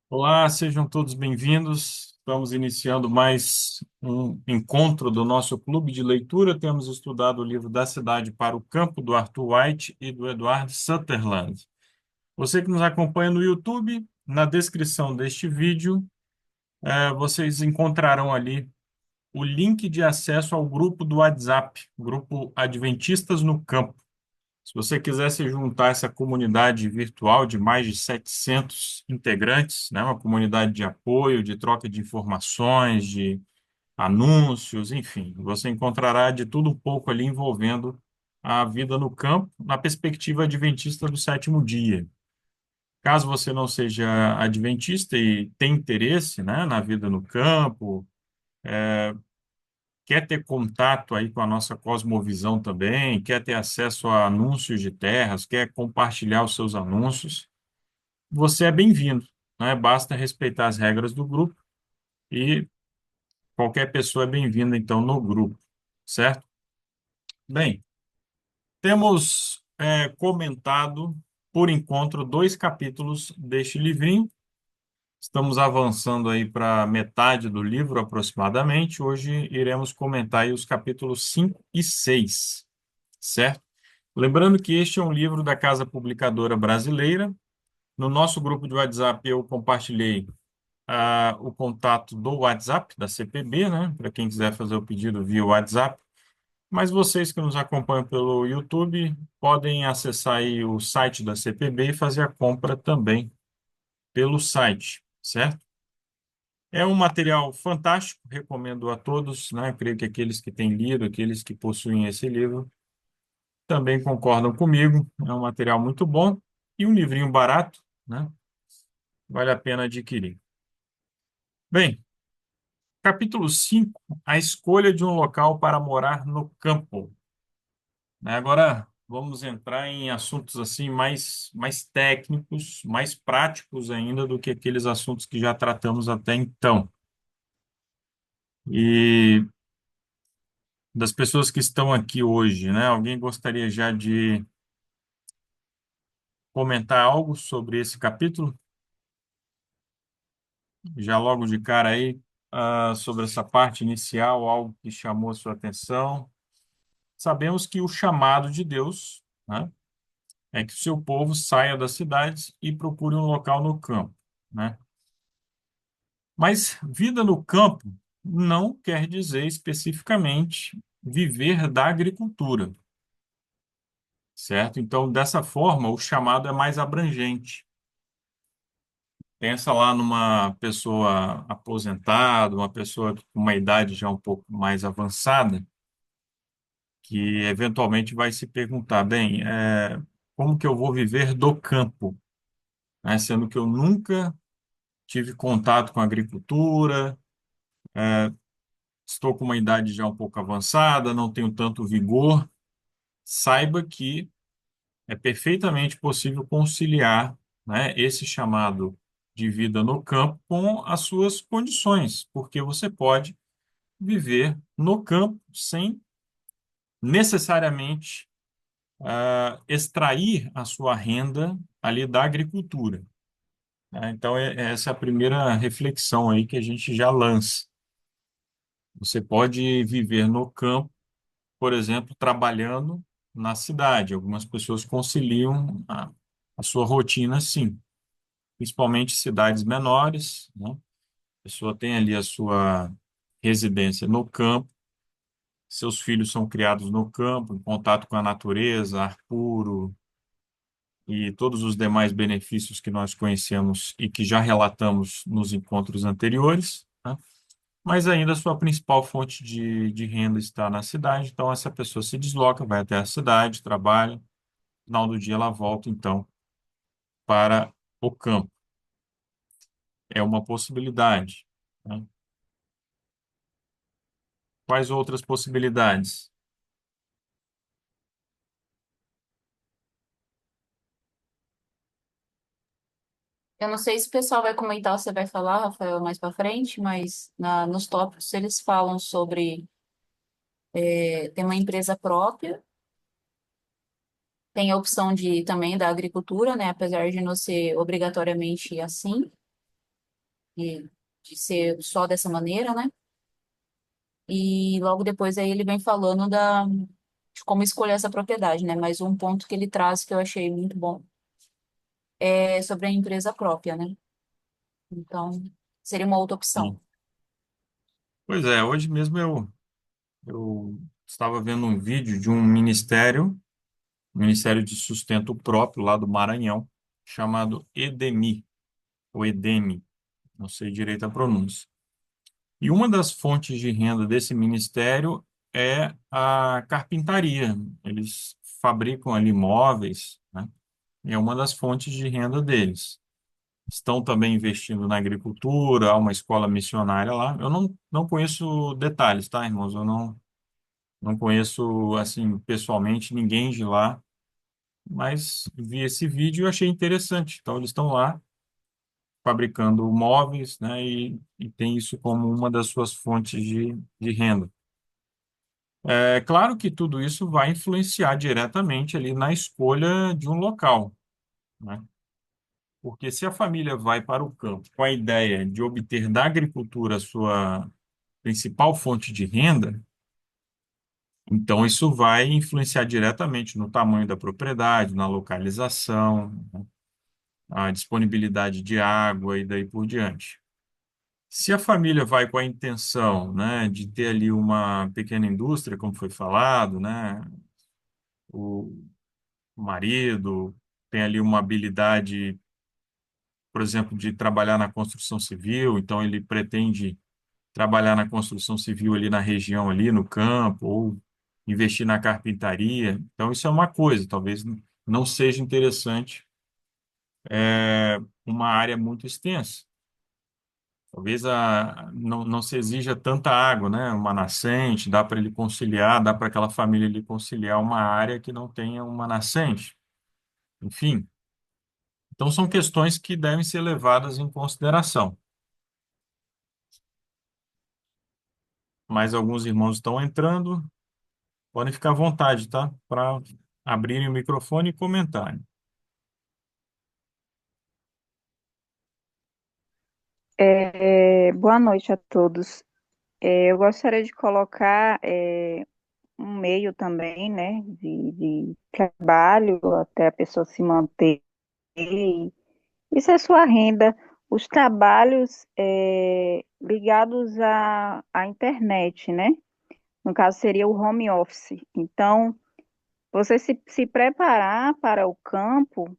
Olá, sejam todos bem-vindos. Estamos iniciando mais um encontro do nosso clube de leitura. Temos estudado o livro Da Cidade para o Campo, do Arthur White e do Edward Sutherland. Você que nos acompanha no YouTube, na descrição deste vídeo, vocês encontrarão ali o link de acesso ao grupo do WhatsApp, Grupo Adventistas no Campo. Se você quiser se juntar a essa comunidade virtual de mais de 700 integrantes, né, uma comunidade de apoio, de troca de informações, de anúncios, enfim, você encontrará de tudo um pouco ali envolvendo a vida no campo, na perspectiva adventista do sétimo dia. Caso você não seja adventista e tenha interesse, né, na vida no campo, quer ter contato aí com a nossa cosmovisão também, quer ter acesso a anúncios de terras, quer compartilhar os seus anúncios, você é bem-vindo, né? Basta respeitar as regras do grupo e qualquer pessoa é bem-vinda, então, no grupo, certo? Bem, temos comentado, por encontro, dois capítulos deste livrinho. Estamos avançando aí para metade do livro, aproximadamente. Hoje iremos comentar aí os capítulos 5 e 6, certo? Lembrando que este é um livro da Casa Publicadora Brasileira. No nosso grupo de WhatsApp, eu compartilhei o contato do WhatsApp da CPB, né? Para quem quiser fazer o pedido via WhatsApp. Mas vocês que nos acompanham pelo YouTube podem acessar aí o site da CPB e fazer a compra também pelo site, certo? É um material fantástico, recomendo a todos, né? Eu creio que aqueles que têm lido, aqueles que possuem esse livro, também concordam comigo. É um material muito bom e um livrinho barato, né? Vale a pena adquirir. Bem, capítulo 5: A escolha de um local para morar no campo. Né? Agora vamos entrar em assuntos assim mais técnicos, mais práticos ainda do que aqueles assuntos que já tratamos até então. E das pessoas que estão aqui hoje, né? Alguém gostaria já de comentar algo sobre esse capítulo? Já logo de cara aí, sobre essa parte inicial, algo que chamou a sua atenção. Sabemos que o chamado de Deus, né, é que o seu povo saia das cidades e procure um local no campo, né? Mas vida no campo não quer dizer especificamente viver da agricultura, certo? Então, dessa forma, o chamado é mais abrangente. Pensa lá numa pessoa aposentada, uma pessoa com uma idade já um pouco mais avançada, que eventualmente vai se perguntar, bem, como que eu vou viver do campo, né? Sendo que eu nunca tive contato com agricultura, estou com uma idade já um pouco avançada, não tenho tanto vigor. Saiba que é perfeitamente possível conciliar, né, esse chamado de vida no campo com as suas condições, porque você pode viver no campo sem necessariamente extrair a sua renda ali da agricultura, né? Então, essa é a primeira reflexão aí que a gente já lança. Você pode viver no campo, por exemplo, trabalhando na cidade. Algumas pessoas conciliam a sua rotina, sim, principalmente cidades menores, né? A pessoa tem ali a sua residência no campo, seus filhos são criados no campo, em contato com a natureza, ar puro e todos os demais benefícios que nós conhecemos e que já relatamos nos encontros anteriores, né? Mas ainda a sua principal fonte de renda está na cidade, então essa pessoa se desloca, vai até a cidade, trabalha, no final do dia ela volta, então, para o campo. É uma possibilidade, né? Quais outras possibilidades? Eu não sei se o pessoal vai comentar ou você vai falar, Rafael, mais para frente, mas nos tópicos eles falam sobre ter uma empresa própria, tem a opção de também da agricultura, né? Apesar de não ser obrigatoriamente assim. de, de ser só dessa maneira, né? E logo depois aí ele vem falando de como escolher essa propriedade, né? Mas um ponto que ele traz que eu achei muito bom é sobre a empresa própria, né? Então, seria uma outra opção. Sim. Pois é, hoje mesmo eu estava vendo um vídeo de um Ministério de Sustento Próprio lá do Maranhão, chamado EDMI, ou EDEMI, não sei direito a pronúncia. E uma das fontes de renda desse ministério é a carpintaria. Eles fabricam ali móveis, né? E é uma das fontes de renda deles. Estão também investindo na agricultura, há uma escola missionária lá. Eu não conheço detalhes, tá, irmãos? Eu não conheço, assim, pessoalmente ninguém de lá, mas vi esse vídeo e achei interessante. Então, eles estão lá fabricando móveis, né, e tem isso como uma das suas fontes de renda. É claro que tudo isso vai influenciar diretamente ali na escolha de um local, né? Porque se a família vai para o campo com a ideia de obter da agricultura a sua principal fonte de renda, então isso vai influenciar diretamente no tamanho da propriedade, na localização, né, a disponibilidade de água e daí por diante. Se a família vai com a intenção, né, de ter ali uma pequena indústria, como foi falado, né, o marido tem ali uma habilidade, por exemplo, de trabalhar na construção civil, então ele pretende trabalhar na construção civil ali na região, ali no campo, ou investir na carpintaria. Então, isso é uma coisa, talvez não seja interessante uma área muito extensa. Talvez não se exija tanta água, né? Uma nascente, dá para ele conciliar, dá para aquela família ali conciliar uma área que não tenha uma nascente. Enfim, então são questões que devem ser levadas em consideração. Mas alguns irmãos estão entrando, podem ficar à vontade, tá? Para abrirem o microfone e comentarem. Boa noite a todos. Eu gostaria de colocar um meio também, né, de trabalho até a pessoa se manter. Isso é sua renda. Os trabalhos ligados à internet, né? No caso, seria o home office. Então, você se preparar para o campo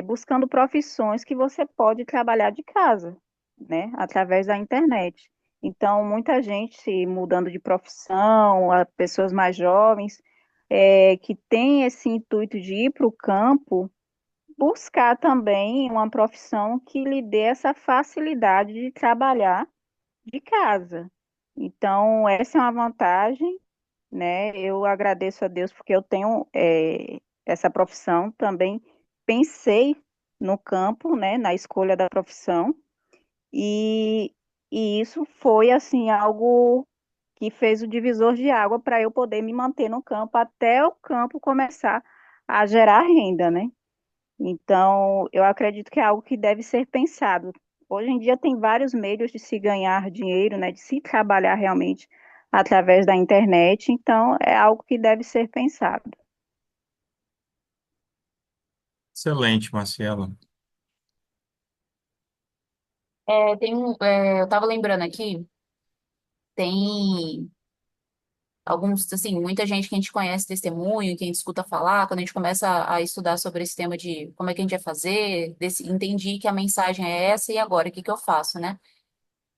buscando profissões que você pode trabalhar de casa, né, através da internet. Então, muita gente se mudando de profissão, pessoas mais jovens, que têm esse intuito de ir para o campo, buscar também uma profissão que lhe dê essa facilidade de trabalhar de casa. Então, essa é uma vantagem, né? Eu agradeço a Deus porque eu tenho essa profissão também. Pensei no campo, né, na escolha da profissão, e, e isso foi assim algo que fez o divisor de água para eu poder me manter no campo até o campo começar a gerar renda, né? Então, eu acredito que é algo que deve ser pensado. Hoje em dia tem vários meios de se ganhar dinheiro, né, de se trabalhar realmente através da internet, então é algo que deve ser pensado. Excelente, Marcelo. Eu tava lembrando aqui, tem alguns, assim, muita gente que a gente conhece testemunho, que a gente escuta falar, quando a gente começa a estudar sobre esse tema de como é que a gente vai fazer, entendi que a mensagem é essa e agora, o que que eu faço, né?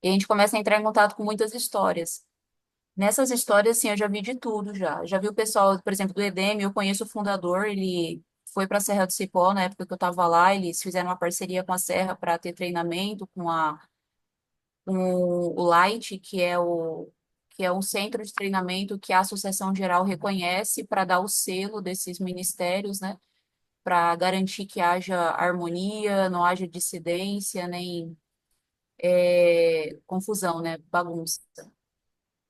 E a gente começa a entrar em contato com muitas histórias. Nessas histórias, assim, eu já vi de tudo já. Já vi o pessoal, por exemplo, do EDM, eu conheço o fundador, ele foi para a Serra do Cipó na época que eu estava lá, eles fizeram uma parceria com a Serra para ter treinamento com o Light, que é um centro de treinamento que a Associação Geral reconhece para dar o selo desses ministérios, né? Para garantir que haja harmonia, não haja dissidência, nem confusão, né? Bagunça.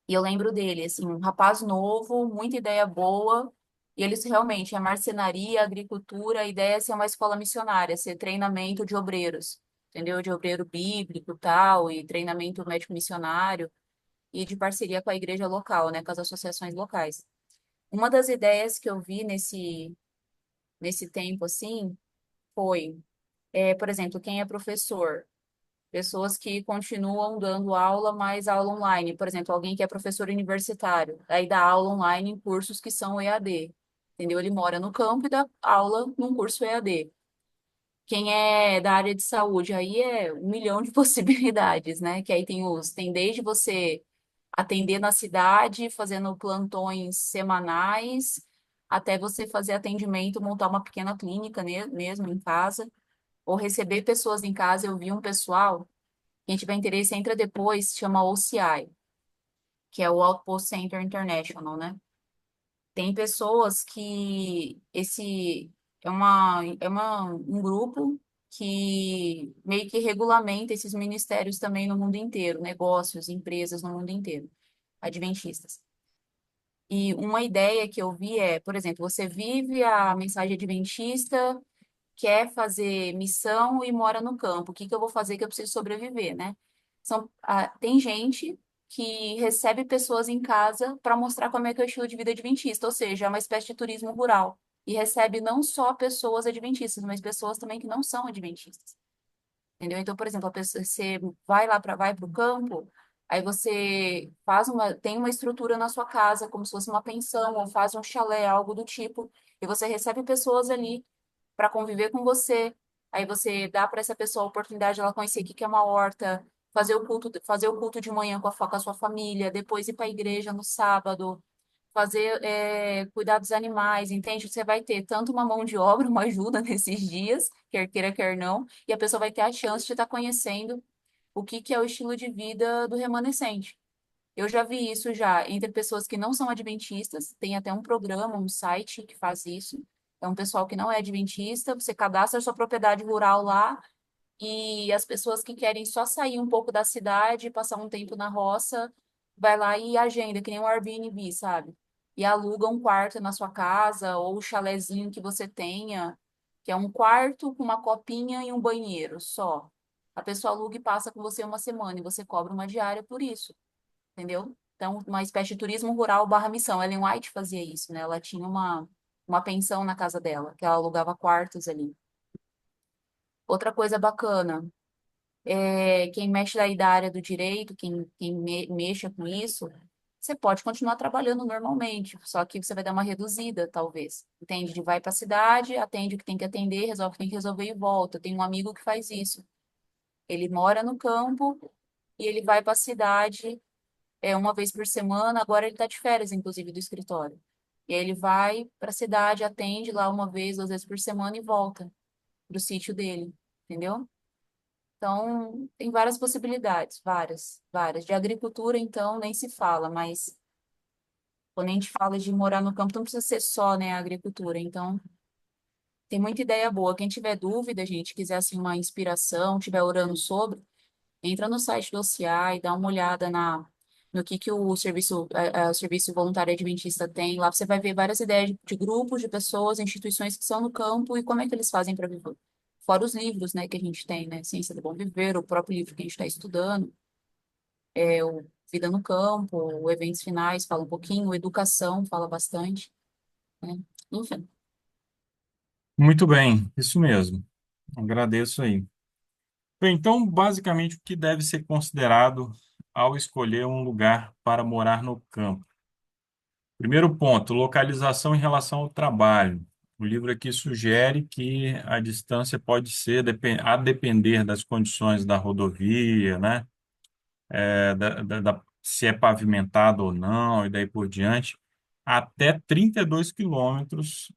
E eu lembro dele, assim, um rapaz novo, muita ideia boa, e eles realmente, a marcenaria, a agricultura, a ideia é ser uma escola missionária, ser treinamento de obreiros. entendeu? De obreiro bíblico, tal, e treinamento médico missionário, e de parceria com a igreja local, né, com as associações locais. Uma das ideias que eu vi nesse tempo, assim, foi, por exemplo, quem é professor, pessoas que continuam dando aula, mas aula online. Por exemplo, alguém que é professor universitário, aí dá aula online em cursos que são EAD, entendeu? Ele mora no campo e dá aula num curso EAD. Quem é da área de saúde, aí é um milhão de possibilidades, né? Que aí tem desde você atender na cidade, fazendo plantões semanais, até você fazer atendimento, montar uma pequena clínica mesmo em casa, ou receber pessoas em casa. Eu vi um pessoal, quem tiver interesse, entra depois, chama OCI, que é o Outpost Center International, né? Tem pessoas que esse um grupo que meio que regulamenta esses ministérios também no mundo inteiro, negócios, empresas no mundo inteiro, adventistas. E uma ideia que eu vi é, por exemplo, você vive a mensagem adventista, quer fazer missão e mora no campo. O que que eu vou fazer que eu preciso sobreviver, né? Tem gente que recebe pessoas em casa para mostrar como é que é o estilo de vida adventista, ou seja, é uma espécie de turismo rural. E recebe não só pessoas adventistas, mas pessoas também que não são adventistas. Entendeu? Então, por exemplo, você vai para o campo, aí você tem uma estrutura na sua casa, como se fosse uma pensão, ou faz um chalé, algo do tipo, e você recebe pessoas ali para conviver com você. Aí você dá para essa pessoa a oportunidade de ela conhecer o que que é uma horta, fazer o culto de manhã com a sua família, depois ir para a igreja no sábado, cuidar dos animais, entende? Você vai ter tanto uma mão de obra, uma ajuda nesses dias, quer queira, quer não, e a pessoa vai ter a chance de estar conhecendo o que que é o estilo de vida do remanescente. Eu já vi isso já entre pessoas que não são adventistas, tem até um programa, um site que faz isso. É um pessoal que não é adventista, você cadastra sua propriedade rural lá e as pessoas que querem só sair um pouco da cidade, passar um tempo na roça, vai lá e agenda, que nem um Airbnb, sabe? E aluga um quarto na sua casa ou o chalezinho que você tenha, que é um quarto com uma copinha e um banheiro só. A pessoa aluga e passa com você uma semana e você cobra uma diária por isso, entendeu? Então, uma espécie de turismo rural barra missão. Ellen White fazia isso, né? Ela tinha uma pensão na casa dela, que ela alugava quartos ali. Outra coisa bacana, quem mexe daí da área do direito, quem mexa com isso, você pode continuar trabalhando normalmente, só que você vai dar uma reduzida, talvez. Entende? De vai para a cidade, atende o que tem que atender, resolve o que tem que resolver e volta. Tem um amigo que faz isso. Ele mora no campo e ele vai para a cidade uma vez por semana. Agora ele está de férias, inclusive, do escritório. E aí ele vai para a cidade, atende lá uma vez, duas vezes por semana e volta para o sítio dele, entendeu? Então, tem várias possibilidades, várias, várias. De agricultura, então, nem se fala, mas quando a gente fala de morar no campo, não precisa ser só, né, a agricultura. Então, tem muita ideia boa. Quem tiver dúvida, gente, quiser assim uma inspiração, tiver orando sobre, entra no site do OCI, dá uma olhada no que o serviço voluntário adventista tem. Lá você vai ver várias ideias de grupos, de pessoas, instituições que são no campo e como é que eles fazem para viver. Fora os livros, né, que a gente tem, né? Ciência do Bom Viver, o próprio livro que a gente está estudando, o Vida no Campo, o Eventos Finais fala um pouquinho, o Educação fala bastante, né? Enfim. Muito bem, isso mesmo. Agradeço aí. Bem, então, basicamente, o que deve ser considerado ao escolher um lugar para morar no campo? Primeiro ponto, localização em relação ao trabalho. O livro aqui sugere que a distância pode ser, a depender das condições da rodovia, né? Se é pavimentado ou não, e daí por diante, até 32 quilômetros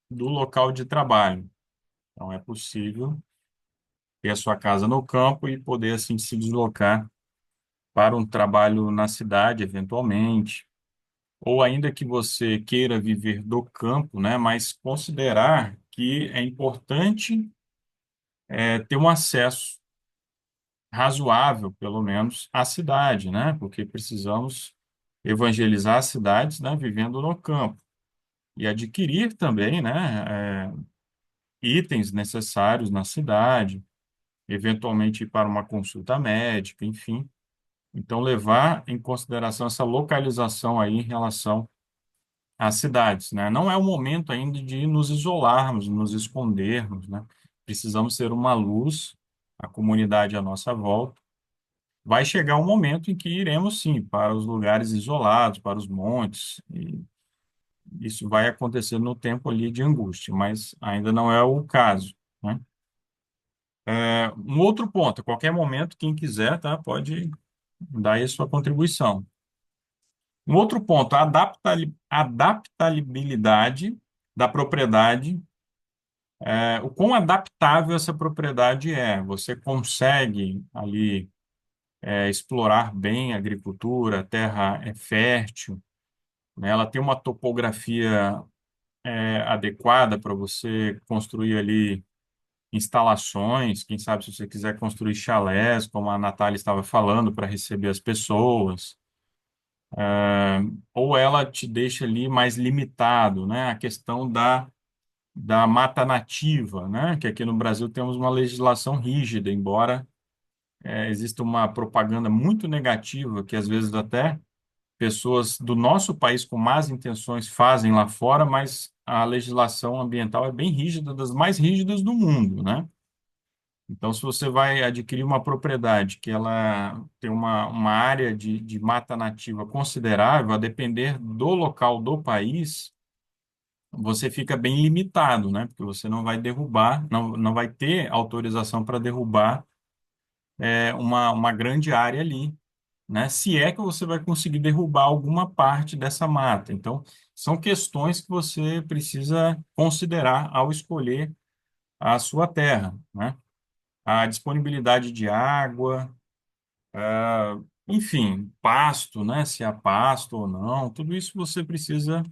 do local de trabalho. Então, é possível ter a sua casa no campo e poder, assim, se deslocar para um trabalho na cidade, eventualmente. Ou ainda que você queira viver do campo, né, mas considerar que é importante ter um acesso razoável, pelo menos, à cidade, né, porque precisamos evangelizar as cidades, né, vivendo no campo e adquirir também, né, itens necessários na cidade, eventualmente ir para uma consulta médica, enfim. Então, levar em consideração essa localização aí em relação às cidades, né? Não é o momento ainda de nos isolarmos, nos escondermos, né? Precisamos ser uma luz, a comunidade à nossa volta. Vai chegar um momento em que iremos, sim, para os lugares isolados, para os montes, e isso vai acontecer no tempo ali de angústia, mas ainda não é o caso, né? Um outro ponto, a qualquer momento, quem quiser, tá, pode dar aí a sua contribuição. Um outro ponto, a adaptabilidade da propriedade, o quão adaptável essa propriedade é. Você consegue ali explorar bem a agricultura, a terra é fértil, né? Ela tem uma topografia adequada para você construir ali instalações, quem sabe se você quiser construir chalés, como a Natália estava falando, para receber as pessoas. Ou ela te deixa ali mais limitado, né? A questão da mata nativa, né? Que aqui no Brasil temos uma legislação rígida, embora exista uma propaganda muito negativa, que às vezes até pessoas do nosso país com más intenções fazem lá fora, mas a legislação ambiental é bem rígida, das mais rígidas do mundo, né? Então, se você vai adquirir uma propriedade que ela tem uma área de mata nativa considerável, a depender do local do país, você fica bem limitado, né? Porque você não vai derrubar, não vai ter autorização para derrubar uma grande área ali, né? Se é que você vai conseguir derrubar alguma parte dessa mata. Então, são questões que você precisa considerar ao escolher a sua terra, né? A disponibilidade de água, enfim, pasto, né? Se há pasto ou não, tudo isso você precisa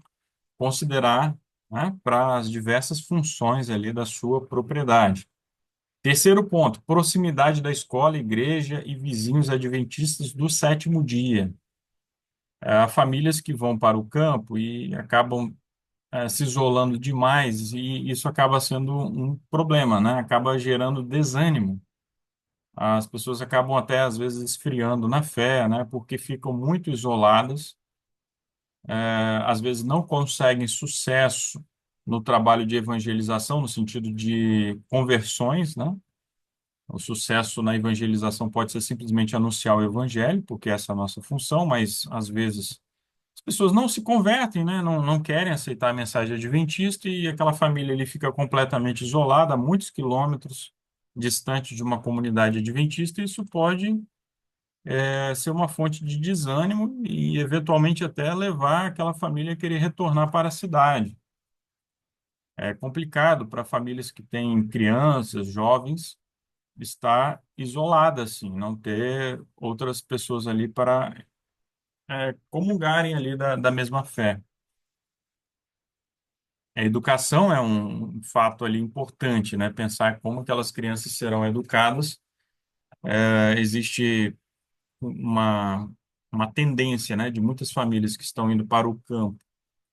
considerar, né? Para as diversas funções ali da sua propriedade. Terceiro ponto, proximidade da escola, igreja e vizinhos adventistas do sétimo dia. Há famílias que vão para o campo e acabam se isolando demais e isso acaba sendo um problema, né? Acaba gerando desânimo. As pessoas acabam até às vezes esfriando na fé, né? Porque ficam muito isoladas, às vezes não conseguem sucesso no trabalho de evangelização, no sentido de conversões, né? O sucesso na evangelização pode ser simplesmente anunciar o evangelho, porque essa é a nossa função, mas às vezes as pessoas não se convertem, né? Não querem aceitar a mensagem adventista e aquela família ele fica completamente isolada, a muitos quilômetros distante de uma comunidade adventista, e isso pode ser uma fonte de desânimo e, eventualmente, até levar aquela família a querer retornar para a cidade. É complicado para famílias que têm crianças, jovens, estar isolada, assim, não ter outras pessoas ali para comungarem ali da mesma fé. A educação é um fato ali importante, né? Pensar como aquelas crianças serão educadas. Existe uma, uma tendência, né, de muitas famílias que estão indo para o campo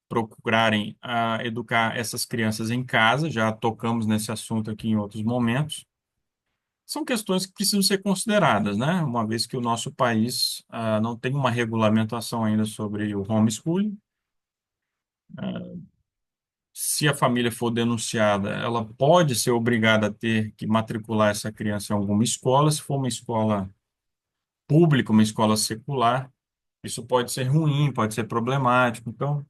procurarem educar essas crianças em casa. Já tocamos nesse assunto aqui em outros momentos. São questões que precisam ser consideradas, né? Uma vez que o nosso país não tem uma regulamentação ainda sobre o homeschooling. Se a família for denunciada, ela pode ser obrigada a ter que matricular essa criança em alguma escola. Se for uma escola pública, uma escola secular, isso pode ser ruim, pode ser problemático. Então,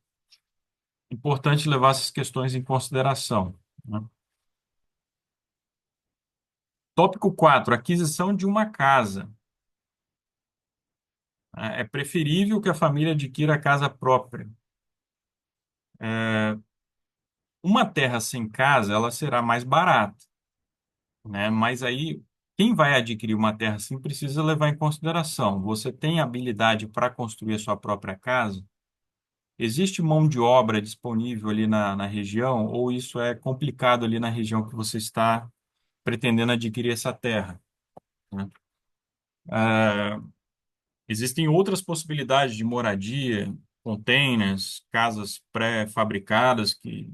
é importante levar essas questões em consideração, né? Tópico 4: aquisição de uma casa. É preferível que a família adquira a casa própria. Uma terra sem casa, ela será mais barata, né? Mas aí, quem vai adquirir uma terra assim precisa levar em consideração: você tem habilidade para construir a sua própria casa? Existe mão de obra disponível ali na região, ou isso é complicado ali na região que você está pretendendo adquirir essa terra, né? Existem outras possibilidades de moradia, containers, casas pré-fabricadas que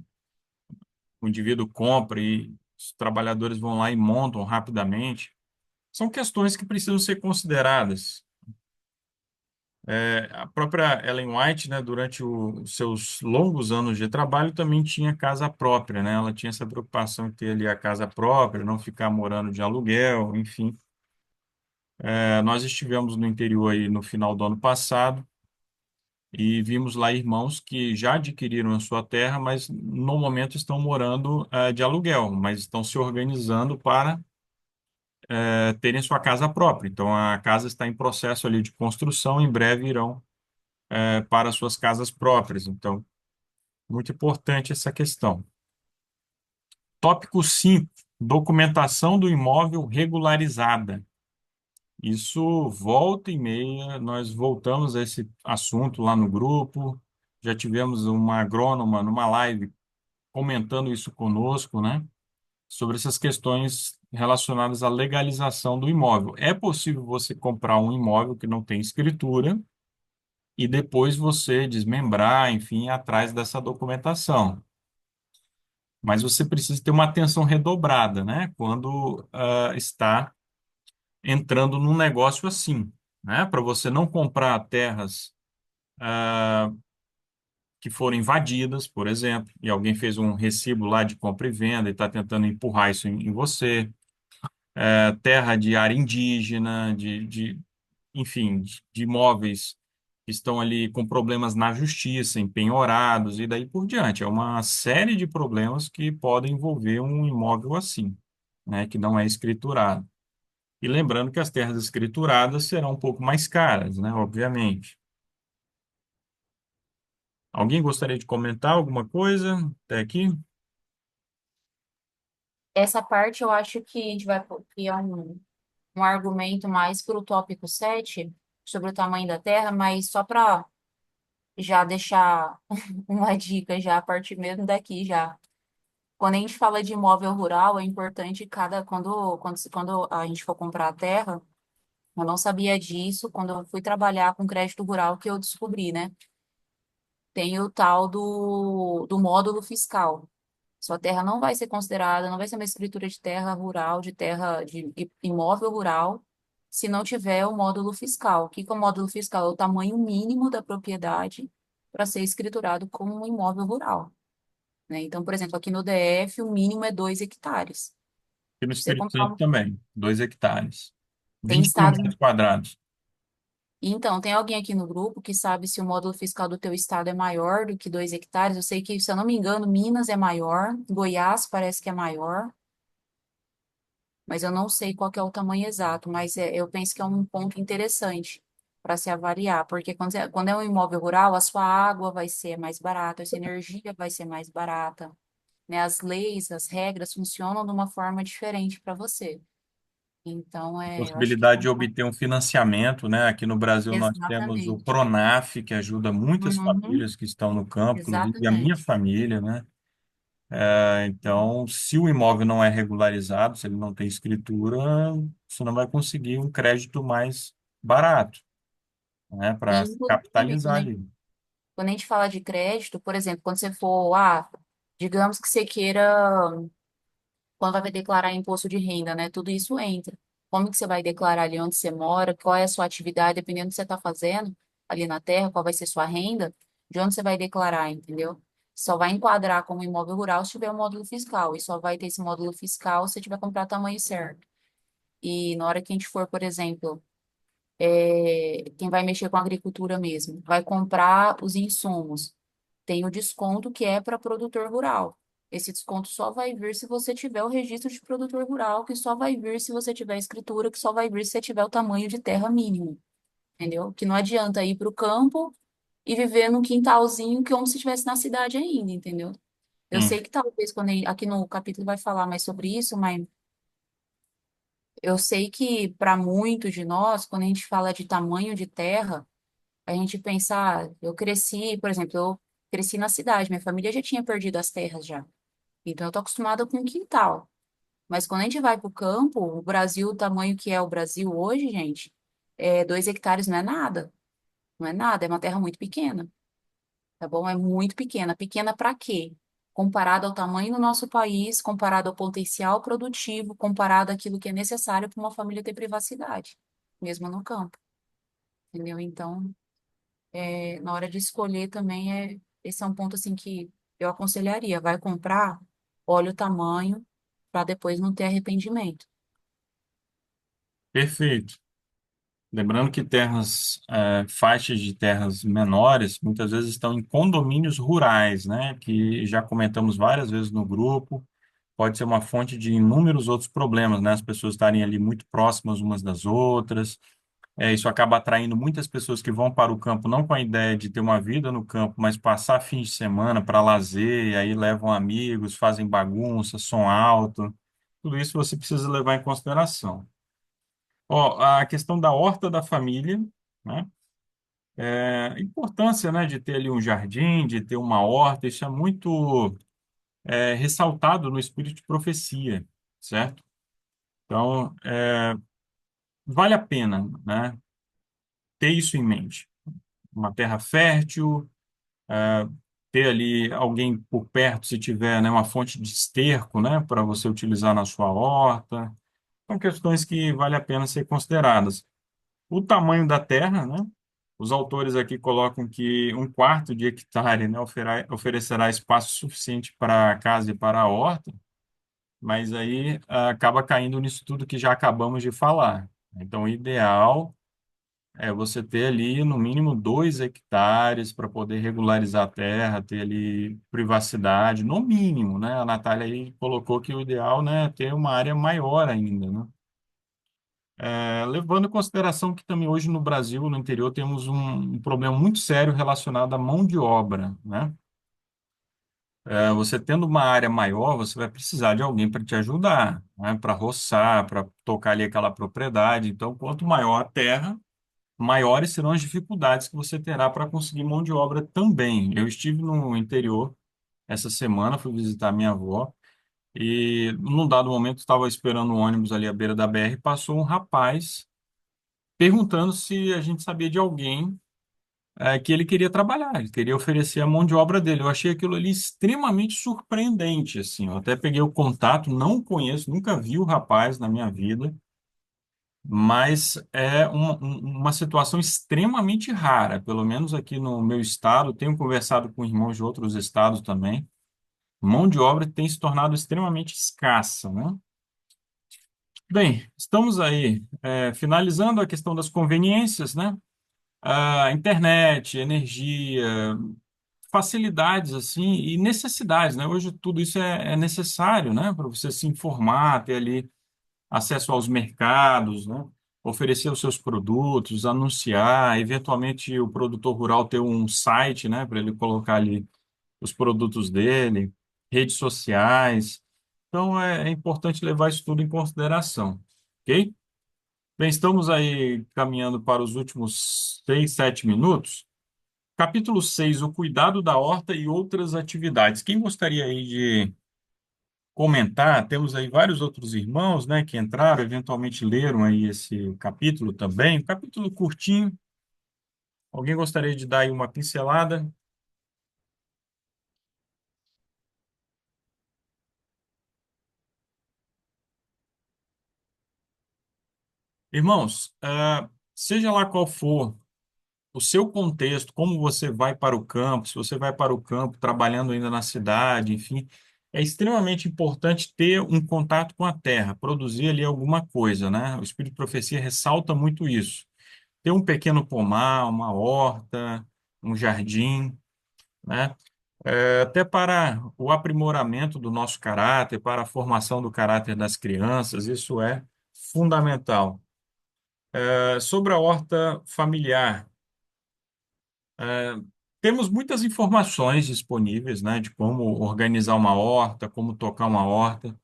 o indivíduo compra e os trabalhadores vão lá e montam rapidamente. São questões que precisam ser consideradas. A própria Ellen White, né, durante os seus longos anos de trabalho, também tinha casa própria, né? Ela tinha essa preocupação em ter ali a casa própria, não ficar morando de aluguel, enfim. Nós estivemos no interior aí no final do ano passado e vimos lá irmãos que já adquiriram a sua terra, mas no momento estão morando de aluguel, mas estão se organizando para terem sua casa própria. Então a casa está em processo ali de construção, em breve irão para suas casas próprias. Então, muito importante essa questão. Tópico 5: documentação do imóvel regularizada. Isso volta e meia, nós voltamos a esse assunto lá no grupo, já tivemos uma agrônoma numa live comentando isso conosco, né? Sobre essas questões relacionadas à legalização do imóvel. É possível você comprar um imóvel que não tem escritura e depois você desmembrar, enfim, ir atrás dessa documentação. Mas você precisa ter uma atenção redobrada, né? Quando está entrando num negócio assim, né? Para você não comprar terras que foram invadidas, por exemplo, e alguém fez um recibo lá de compra e venda e está tentando empurrar isso em você. Terra de área indígena, enfim, de imóveis que estão ali com problemas na justiça, empenhorados e daí por diante. É uma série de problemas que podem envolver um imóvel assim, né? Que não é escriturado. E lembrando que as terras escrituradas serão um pouco mais caras, né? Obviamente. Alguém gostaria de comentar alguma coisa até aqui? Essa parte eu acho que a gente vai criar um argumento mais para o tópico 7 sobre o tamanho da Terra, mas só para já deixar uma dica já a partir mesmo daqui já. Quando a gente fala de imóvel rural, é importante quando a gente for comprar a terra, eu não sabia disso, quando eu fui trabalhar com crédito rural que eu descobri, né? Tem o tal do módulo fiscal. Sua terra não vai ser considerada, não vai ser uma escritura de terra rural, de terra de imóvel rural, se não tiver o módulo fiscal. O que que é o módulo fiscal? É o tamanho mínimo da propriedade para ser escriturado como um imóvel rural, né? Então, por exemplo, aqui no DF, o mínimo é 2 hectares. E no Você Espírito comprar Santo também, 2 hectares. Tem 20 mil estados. metros quadrados. Então, tem alguém aqui no grupo que sabe se o módulo fiscal do teu estado é maior do que 2 hectares? Eu sei que, se eu não me engano, Minas é maior, Goiás parece que é maior, mas eu não sei qual que é o tamanho exato, mas eu penso que é um ponto interessante para se avaliar, porque quando é um imóvel rural, a sua água vai ser mais barata, a sua energia vai ser mais barata, né? As leis, as regras funcionam de uma forma diferente para você. Então, eu acho que Possibilidade de obter um financiamento, né? Aqui no Brasil nós temos o exatamente. Pronaf, que ajuda muitas Uhum, famílias que estão no campo, inclusive a minha exatamente. família, né? Então, se o imóvel não é regularizado, se ele não tem escritura, você não vai conseguir um crédito mais barato, né? E, Para inclusive, capitalizar ali. quando a gente fala de crédito, por exemplo, quando você for, digamos que você queira, quando vai declarar imposto de renda, né? Tudo isso entra. Como que você vai declarar ali onde você mora, qual é a sua atividade, dependendo do que você está fazendo ali na terra, qual vai ser sua renda, de onde você vai declarar, entendeu? Só vai enquadrar como imóvel rural se tiver um módulo fiscal, e só vai ter esse módulo fiscal se tiver comprar tamanho certo. E na hora que a gente for, por exemplo, quem vai mexer com a agricultura mesmo, vai comprar os insumos. Tem o desconto que é para produtor rural. Esse desconto só vai vir se você tiver o registro de produtor rural, que só vai vir se você tiver a escritura, que só vai vir se você tiver o tamanho de terra mínimo, entendeu? Que não adianta ir para o campo e viver num quintalzinho que é como se estivesse na cidade ainda, entendeu? Eu Sim. sei que talvez aqui no capítulo vai falar mais sobre isso, mas eu sei que para muitos de nós, quando a gente fala de tamanho de terra, a gente pensa, eu cresci, por exemplo, eu cresci na cidade, minha família já tinha perdido as terras já. Então eu tô acostumada com quintal. Mas quando a gente vai para o campo, o Brasil, o tamanho que é o Brasil hoje, gente, 2 hectares não é nada. Não é nada, é uma terra muito pequena, tá bom? É muito pequena. Pequena para quê? comparado ao tamanho do nosso país, comparado ao potencial produtivo, comparado àquilo que é necessário para uma família ter privacidade, mesmo no campo, entendeu? Então, na hora de escolher também esse é um ponto assim que eu aconselharia, vai comprar, olha o tamanho para depois não ter arrependimento. Perfeito. Lembrando que terras, faixas de terras menores, muitas vezes estão em condomínios rurais, né? Que já comentamos várias vezes no grupo. Pode ser uma fonte de inúmeros outros problemas, né? As pessoas estarem ali muito próximas umas das outras. Isso acaba atraindo muitas pessoas que vão para o campo não com a ideia de ter uma vida no campo, mas passar fins de semana para lazer, e aí levam amigos, fazem bagunça, som alto. Tudo isso você precisa levar em consideração. Ó, a questão da horta da família, né? A importância, né, de ter ali um jardim, de ter uma horta, isso é muito ressaltado no espírito de profecia, certo? Então, vale a pena, né, ter isso em mente. Uma terra fértil, ter ali alguém por perto, se tiver, né, uma fonte de esterco, né, para você utilizar na sua horta. São questões que vale a pena ser consideradas. O tamanho da terra, né? Os autores aqui colocam que 1/4 de hectare, né, oferecerá espaço suficiente para a casa e para a horta, mas aí acaba caindo nisso tudo que já acabamos de falar. Então, o ideal é você ter ali no mínimo 2 hectares para poder regularizar a terra, ter ali privacidade, no mínimo, né? A Natália aí colocou que o ideal, né, é ter uma área maior ainda, né? Levando em consideração que também hoje no Brasil, no interior, temos um problema muito sério relacionado à mão de obra, né? Você tendo uma área maior, você vai precisar de alguém para te ajudar, né? Para roçar, para tocar ali aquela propriedade. Então, quanto maior a terra, maiores serão as dificuldades que você terá para conseguir mão de obra também. Eu estive no interior essa semana, fui visitar minha avó e, num dado momento, estava esperando um ônibus ali à beira da BR, passou um rapaz perguntando se a gente sabia de alguém que ele queria trabalhar, ele queria oferecer a mão de obra dele. Eu achei aquilo ali extremamente surpreendente, assim. Eu até peguei o contato, não conheço, nunca vi o rapaz na minha vida, mas é uma situação extremamente rara, pelo menos aqui no meu estado. Tenho conversado com irmãos de outros estados também. Mão de obra tem se tornado extremamente escassa, né? Bem, estamos aí, finalizando a questão das conveniências, né? A internet, energia, facilidades assim e necessidades, né? Hoje tudo isso é necessário, né? Para você se informar, ter ali acesso aos mercados, né? Oferecer os seus produtos, anunciar, eventualmente o produtor rural ter um site, né? Para ele colocar ali os produtos dele, redes sociais. Então é importante levar isso tudo em consideração, ok? Bem, estamos aí caminhando para os últimos 6, 7 minutos. Capítulo 6: o cuidado da horta e outras atividades. Quem gostaria aí de comentar? Temos aí vários outros irmãos, né, que entraram, eventualmente leram aí esse capítulo também. Um capítulo curtinho. Alguém gostaria de dar aí uma pincelada? Irmãos, seja lá qual for o seu contexto, como você vai para o campo, se você vai para o campo trabalhando ainda na cidade, enfim, é extremamente importante ter um contato com a terra, produzir ali alguma coisa, né? O Espírito de Profecia ressalta muito isso. Ter um pequeno pomar, uma horta, um jardim, né? Até para o aprimoramento do nosso caráter, para a formação do caráter das crianças, isso é fundamental. Sobre a horta familiar, temos muitas informações disponíveis, né, de como organizar uma horta, como tocar uma horta.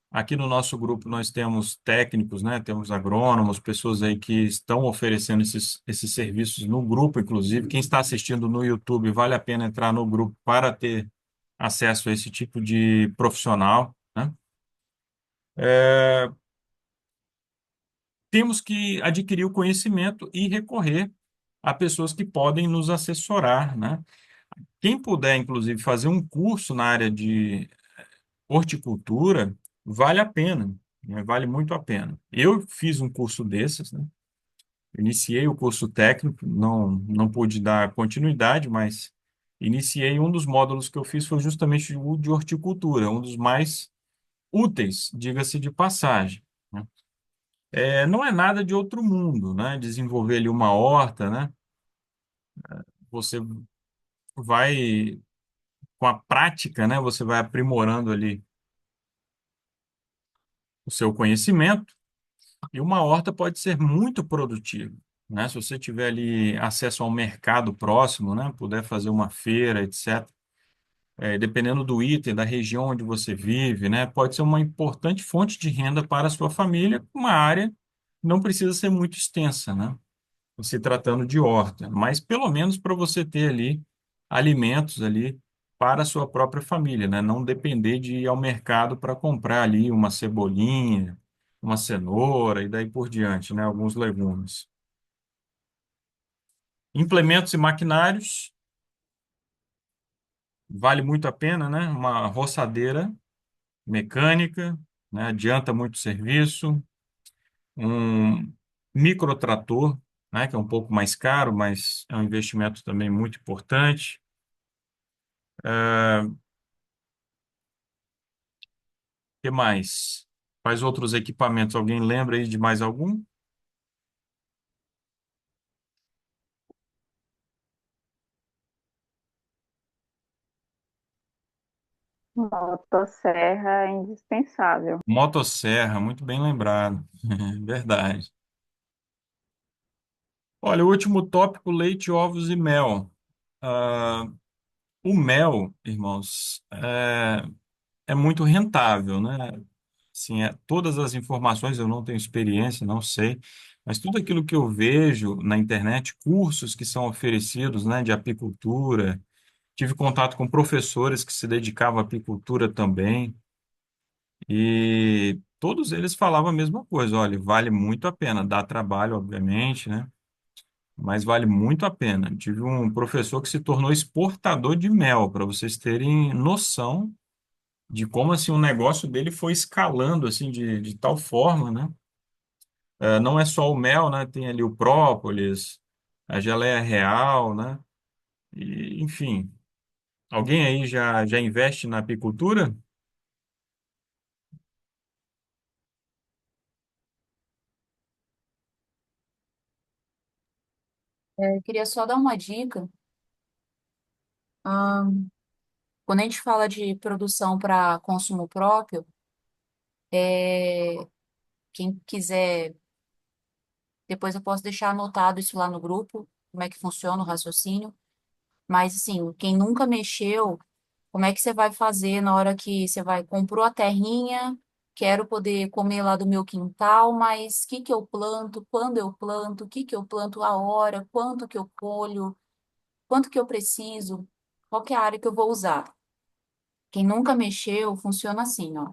Aqui no nosso grupo nós temos técnicos, né, temos agrônomos, pessoas aí que estão oferecendo esses serviços no grupo, inclusive. Quem está assistindo no YouTube, vale a pena entrar no grupo para ter acesso a esse tipo de profissional, né? Temos que adquirir o conhecimento e recorrer a pessoas que podem nos assessorar, né? Quem puder, inclusive, fazer um curso na área de horticultura, vale a pena, né? Vale muito a pena. Eu fiz um curso desses, né? Iniciei o curso técnico, não pude dar continuidade, mas iniciei um dos módulos que eu fiz foi justamente o de horticultura, um dos mais úteis, diga-se de passagem, né? Não é nada de outro mundo, né? Desenvolver ali uma horta, né? Você vai, com a prática, né? Você vai aprimorando ali o seu conhecimento e uma horta pode ser muito produtiva, né? Se você tiver ali acesso ao mercado próximo, né? Puder fazer uma feira, etc. Dependendo do item, da região onde você vive, né? Pode ser uma importante fonte de renda para a sua família, uma área não precisa ser muito extensa, né? Se tratando de horta, mas pelo menos para você ter ali alimentos ali para a sua própria família, né? Não depender de ir ao mercado para comprar ali uma cebolinha, uma cenoura e daí por diante, né? Alguns legumes. Implementos e maquinários, vale muito a pena, né? Uma roçadeira mecânica, né? Adianta muito serviço. Um microtrator, né? Que é um pouco mais caro, mas é um investimento também muito importante. Que mais? Quais outros equipamentos? Alguém lembra aí de mais algum? Motosserra é indispensável. Motosserra, muito bem lembrado. Verdade. Olha, o último tópico, leite, ovos e mel. Ah, o mel, irmãos, é muito rentável, né? Assim, todas as informações eu não tenho experiência, não sei, mas tudo aquilo que eu vejo na internet, cursos que são oferecidos, né, de apicultura, tive contato com professores que se dedicavam à apicultura também, e todos eles falavam a mesma coisa, olha, vale muito a pena, dá trabalho, obviamente, né? Mas vale muito a pena. Tive um professor que se tornou exportador de mel, para vocês terem noção de como assim o negócio dele foi escalando assim de tal forma, né? Não é só o mel, né? Tem ali o própolis, a geleia real, né? E, enfim, alguém aí já investe na apicultura? Eu queria só dar uma dica. Ahn, Quando a gente fala de produção para consumo próprio, quem quiser, depois eu posso deixar anotado isso lá no grupo, como é que funciona o raciocínio. Mas, assim, quem nunca mexeu, como é que você vai fazer na hora que você vai, comprou a terrinha, quero poder comer lá do meu quintal, mas o que que eu planto, quando eu planto, o que que eu planto, a hora, quanto que eu colho, quanto que eu preciso, qual que é a área que eu vou usar. Quem nunca mexeu, funciona assim, ó.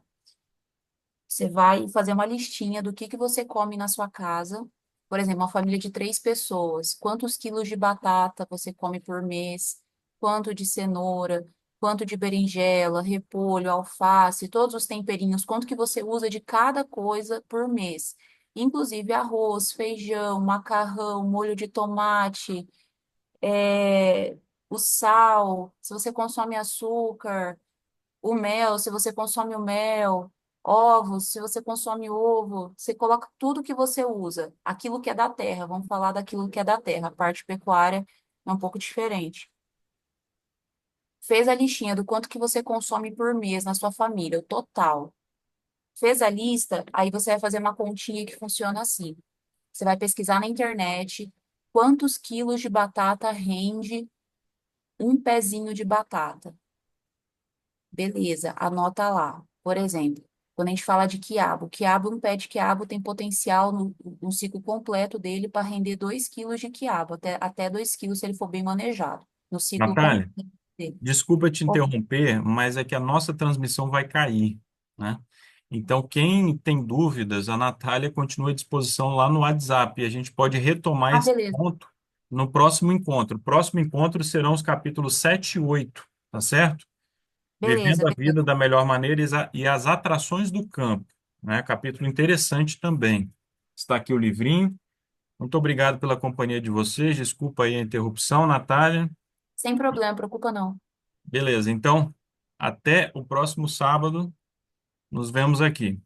Você vai fazer uma listinha do que você come na sua casa. Por exemplo, uma família de 3 pessoas. Quantos quilos de batata você come por mês? Quanto de cenoura? Quanto de berinjela, repolho, alface, todos os temperinhos. Quanto que você usa de cada coisa por mês? Inclusive arroz, feijão, macarrão, molho de tomate, é, o sal, se você consome açúcar, o mel, se você consome o mel, ovos, se você consome ovo, você coloca tudo que você usa, aquilo que é da terra, vamos falar daquilo que é da terra, a parte pecuária é um pouco diferente. Fez a listinha do quanto que você consome por mês na sua família, o total. Fez a lista, aí você vai fazer uma continha que funciona assim. Você vai pesquisar na internet quantos quilos de batata rende um pezinho de batata. Beleza, anota lá. Por exemplo, quando a gente fala de quiabo, um pé de quiabo tem potencial no ciclo completo dele para render 2 quilos de quiabo, até 2 quilos se ele for bem manejado, no ciclo Natália, completo dele. desculpa te Ó, interromper, mas é que a nossa transmissão vai cair, né? Então, quem tem dúvidas, a Natália continua à disposição lá no WhatsApp e a gente pode retomar Ah, esse beleza. ponto no próximo encontro. O próximo encontro serão os capítulos 7 e 8, tá certo? Beleza, Vivendo a vida beleza. da melhor maneira e as atrações do campo, né? Capítulo interessante também. Está aqui o livrinho. Muito obrigado pela companhia de vocês. Desculpa aí a interrupção, Natália. Sem problema, preocupa não. Beleza, então, até o próximo sábado. Nos vemos aqui.